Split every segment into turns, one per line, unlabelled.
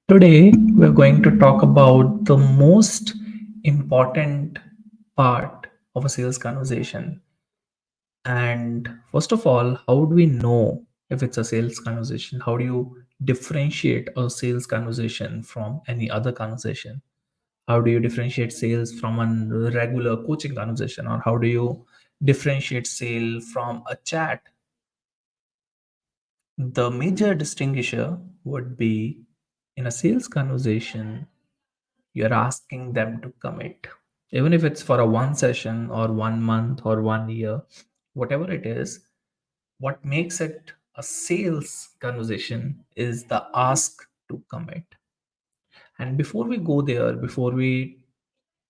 Today, we're going to talk about the most important part of a sales conversation. And first of all, how do we know if it's a sales conversation? How do you differentiate a sales conversation from any other conversation? How do you differentiate sales from a regular coaching conversation? Or how do you differentiate sale from a chat? The major distinguisher would be in a sales conversation, you're asking them to commit, even if it's for a one session or 1 month or 1 year, whatever it is. What makes it a sales conversation is the ask to commit. And before we go there, before we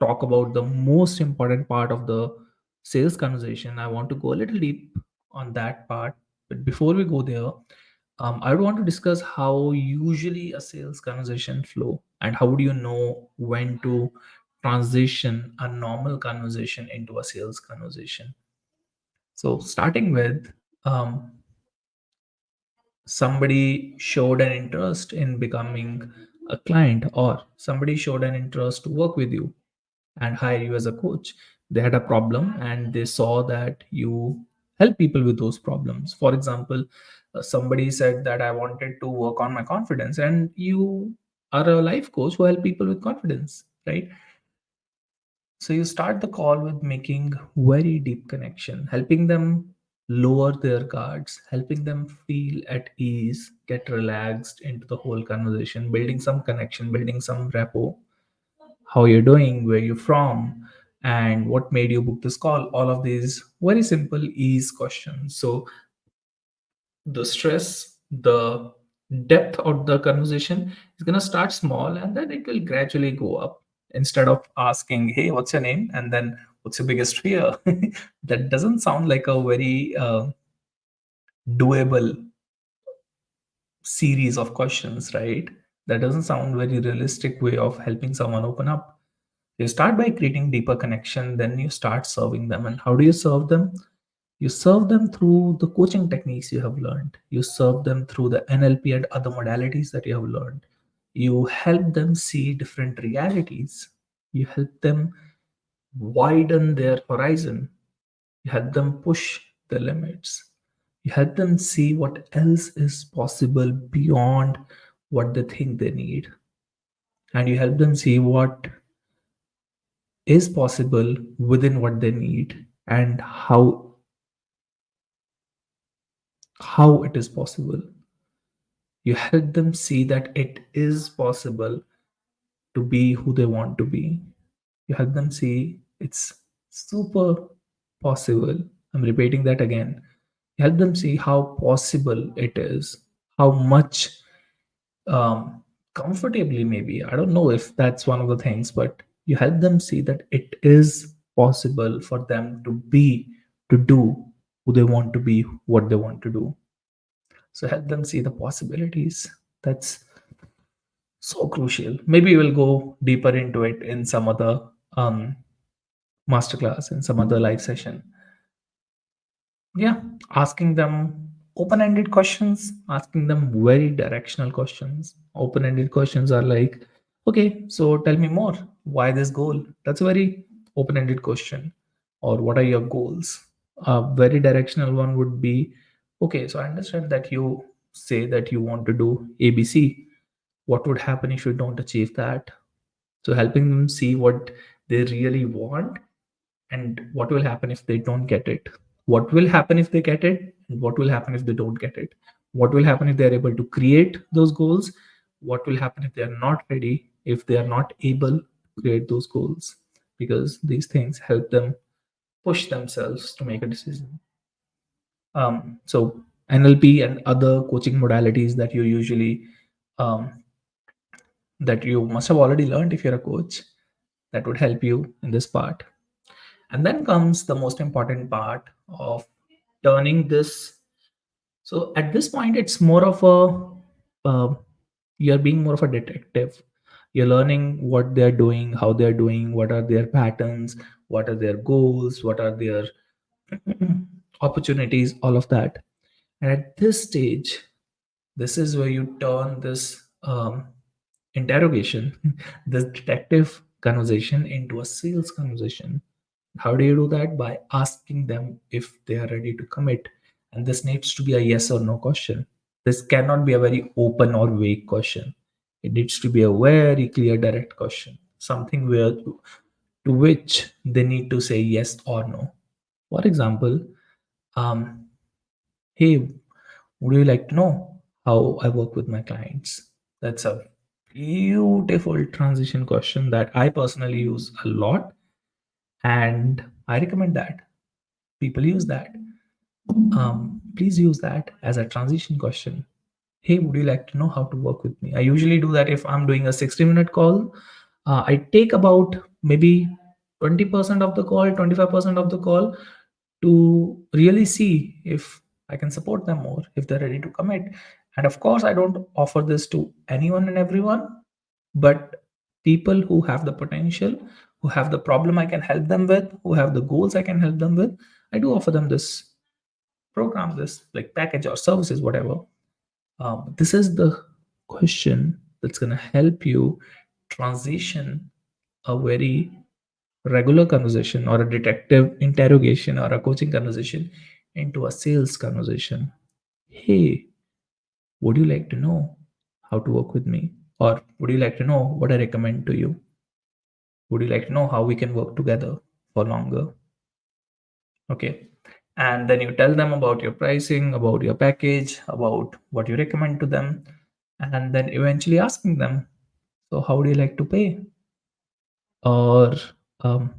talk about the most important part of the sales conversation, I want to go a little deep on that part. But before we go there, I would want to discuss how usually a sales conversation flow and how do you know when to transition a normal conversation into a sales conversation. So starting with um, somebody showed an interest in becoming a client, or somebody showed an interest to work with you and hire you as a coach. They had a problem and they saw that you help people with those problems. For example, somebody said that I wanted to work on my confidence, and you are a life coach who help people with confidence, right? So you start the call with making very deep connection, helping them lower their guards, helping them feel at ease, get relaxed into the whole conversation, building some connection, building some rapport. How you're doing, where you're from, and what made you book this call. All of these very simple ease questions. So the stress, the depth of the conversation is going to start small and then it will gradually go up. Instead of asking, hey, what's your name? And then what's your biggest fear? That doesn't sound like a very doable series of questions, right? That doesn't sound very realistic way of helping someone open up. You start by creating deeper connection, then you start serving them. And how do you serve them? You serve them through the coaching techniques you have learned. You serve them through the NLP and other modalities that you have learned. You help them see different realities. You help them widen their horizon. You help them push the limits. You help them see what else is possible beyond what they think they need. And you help them see what is possible within what they need and how it is possible. You help them see that it is possible to be who they want to be. You help them see it's super possible. I'm repeating that again. You help them see how possible it is, how much um, comfortably, maybe. I don't know if that's one of the things, but you help them see that it is possible for them to do who they want to be, what they want to do. So help them see the possibilities. That's so crucial. Maybe we'll go deeper into it in some other um, masterclass, in some other live session. Yeah, asking them open-ended questions, asking them very directional questions. Open-ended questions are like, okay, so tell me more. Why this goal? That's a very open-ended question. Or what are your goals? A very directional one would be, okay, so I understand that you say that you want to do ABC. What would happen if you don't achieve that? So helping them see what they really want and what will happen if they don't get it. What will happen if they get it, and what will happen if they don't get it. What will happen if they are able to create those goals. What will happen if they are not ready, if they are not able to create those goals, because these things help them push themselves to make a decision. So NLP and other coaching modalities that you usually um, that you must have already learned if you're a coach, that would help you in this part. And then comes the most important part of turning this. So at this point, it's more of you're being more of a detective. You're learning what they're doing, how they're doing, what are their patterns, what are their goals, what are their opportunities, all of that. And at this stage, this is where you turn this interrogation, this detective conversation into a sales conversation. How do you do that? By asking them if they are ready to commit. And this needs to be a yes or no question. This cannot be a very open or vague question. It needs to be a very clear, direct question. Something where to which they need to say yes or no. For example, um, hey, would you like to know how I work with my clients? That's a beautiful transition question that I personally use a lot, and I recommend that people use that. Please use that as a transition question. Hey, would you like to know how to work with me? I usually do that if I'm doing a 60-minute call. I take about maybe 20% of the call, 25% of the call to really see if I can support them more, if they're ready to commit. And of course, I don't offer this to anyone and everyone, but people who have the potential, who have the problem I can help them with, who have the goals I can help them with, I do offer them this program, this like package or services, whatever. This is the question that's going to help you transition a very regular conversation or a detective interrogation or a coaching conversation into a sales conversation. Hey, would you like to know how to work with me? Or would you like to know what I recommend to you? Would you like to know how we can work together for longer? Okay. And then you tell them about your pricing, about your package, about what you recommend to them, and then eventually asking them, so how would you like to pay? Or um,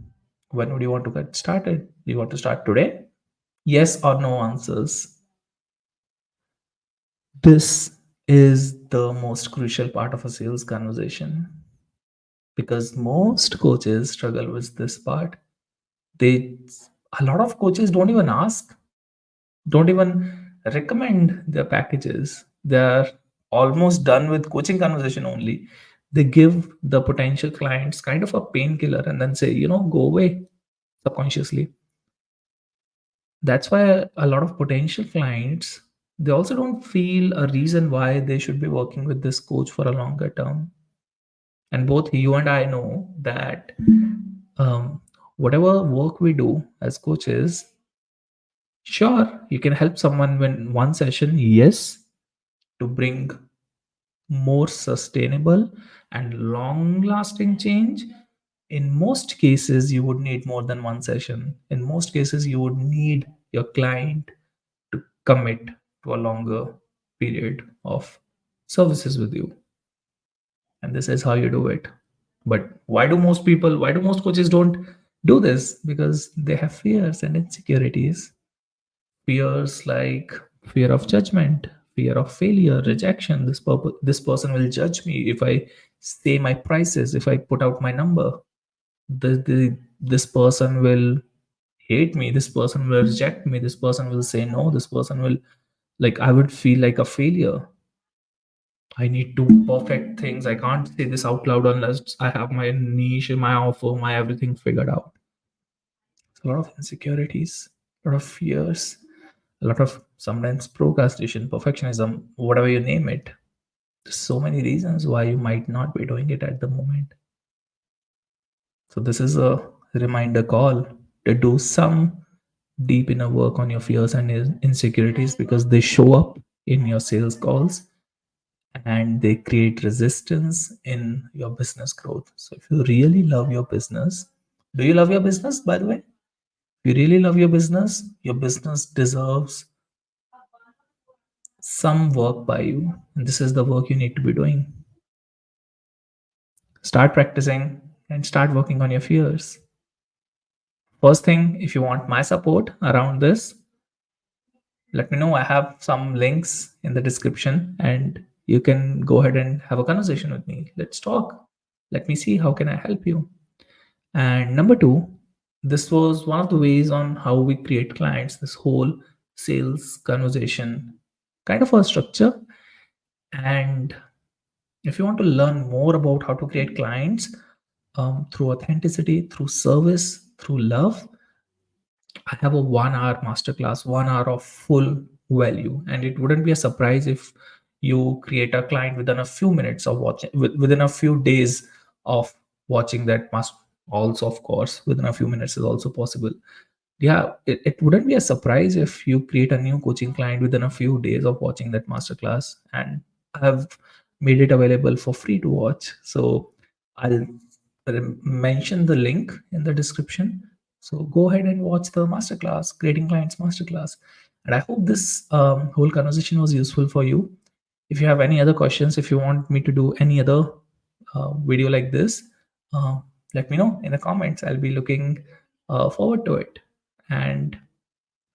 when would you want to get started? Do you want to start today? Yes or no answers. This is the most crucial part of a sales conversation because most coaches struggle with this part. They, a lot of coaches don't even ask, don't even recommend their packages. They're almost done with coaching conversation only. They give the potential clients kind of a painkiller and then say, go away subconsciously. That's why a lot of potential clients, they also don't feel a reason why they should be working with this coach for a longer term. And both you and I know that um, whatever work we do as coaches, sure, you can help someone in one session, yes, to bring more sustainable and long lasting change. In most cases, you would need more than one session. In most cases, you would need your client to commit to a longer period of services with you. And this is how you do it. But why do most coaches don't do this? Because they have fears and insecurities. Fears like fear of judgment, fear of failure, rejection. This person will judge me if I say my prices, if I put out my number. This person will hate me, this person will reject me, this person will say no, this person will, like, I would feel like a failure. I need to perfect things. I can't say this out loud unless I have my niche, my offer, my everything figured out. It's a lot of insecurities, a lot of fears, a lot of sometimes procrastination, perfectionism, whatever you name it. There's so many reasons why you might not be doing it at the moment. So this is a reminder call to do some deep inner work on your fears and insecurities because they show up in your sales calls and they create resistance in your business growth. So if you really love your business, do you love your business, by the way? If you really love your business deserves some work by you. And this is the work you need to be doing. Start practicing and start working on your fears. First thing, if you want my support around this, let me know. I have some links in the description and you can go ahead and have a conversation with me. Let's talk. Let me see how can I help you. And number two, this was one of the ways on how we create clients, this whole sales conversation kind of a structure. And if you want to learn more about how to create clients through authenticity, through service, through love, I have a 1 hour masterclass, 1 hour of full value. And it wouldn't be a surprise if you create a client within a few minutes of watching, within a few days of watching that must also, of course, within a few minutes is also possible. Yeah, it wouldn't be a surprise if you create a new coaching client within a few days of watching that masterclass. And I have made it available for free to watch. So I'll mention the link in the description. So go ahead and watch the masterclass, Creating Clients Masterclass. And I hope this whole conversation was useful for you. If you have any other questions, if you want me to do any other video like this, uh, let me know in the comments. I'll be looking forward to it. And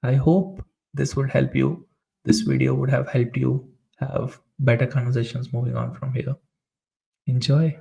I hope this would help you. This video would have helped you have better conversations moving on from here. Enjoy.